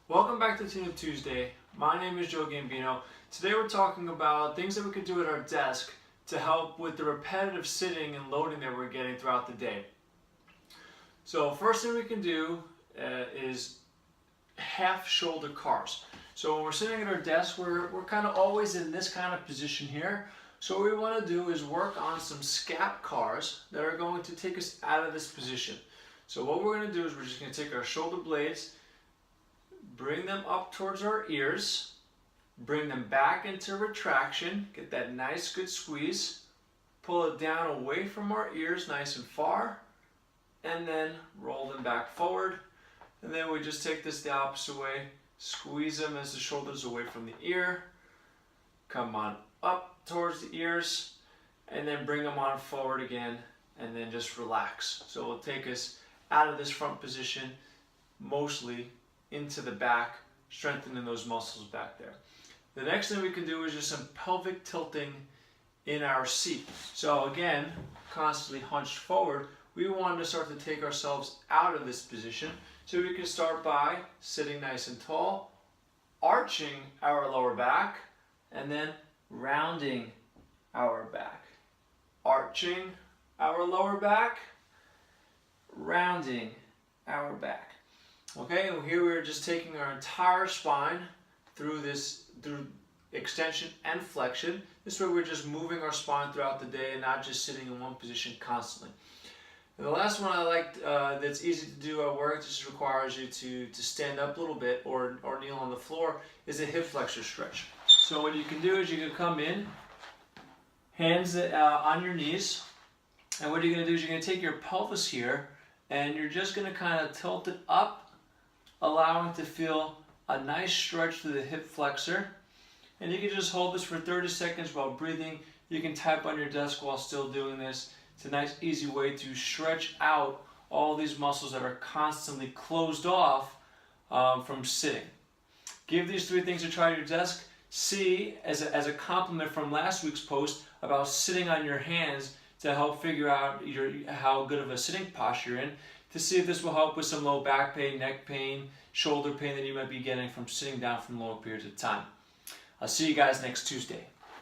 Welcome back to Tune Up Tuesday. My name is Joe Gambino. Today we're talking about things that we could do at our desk to help with the repetitive sitting and loading that we're getting throughout the day. So first thing we can do is half shoulder cars. So when we're sitting at our desk, we're kind of always in this kind of position here. So what we want to do is work on some scap cars that are going to take us out of this position. So what we're going to do is we're just going to take our shoulder blades, bring them up towards our ears, bring them back into retraction, get that nice good squeeze, pull it down away from our ears nice and far, and then roll them back forward. And then we just take this the opposite way, squeeze them as the shoulders away from the ear, come on up towards the ears, and then bring them on forward again, and then just relax. So it'll take us out of this front position, mostly into the back, strengthening those muscles back there. The next thing we can do is just some pelvic tilting in our seat. So again, constantly hunched forward, we want to start to take ourselves out of this position. So we can start by sitting nice and tall, arching our lower back, and then rounding our back. Arching our lower back, rounding our back. Okay, and here we're just taking our entire spine through extension and flexion. This way we're just moving our spine throughout the day and not just sitting in one position constantly. And the last one I like that's easy to do at work, just requires you to stand up a little bit or kneel on the floor, is a hip flexor stretch. So what you can do is you can come in, hands on your knees, and what you're going to do is you're going to take your pelvis here and you're just going to kind of tilt it up, allowing to feel a nice stretch through the hip flexor. And you can just hold this for 30 seconds while breathing. You can type on your desk while still doing this. It's a nice easy way to stretch out all these muscles that are constantly closed off from sitting. Give these 3 things a try at your desk. See, as a compliment from last week's post about sitting on your hands to help figure out how good of a sitting posture you're in, to see if this will help with some low back pain, neck pain, shoulder pain that you might be getting from sitting down for long periods of time. I'll see you guys next Tuesday.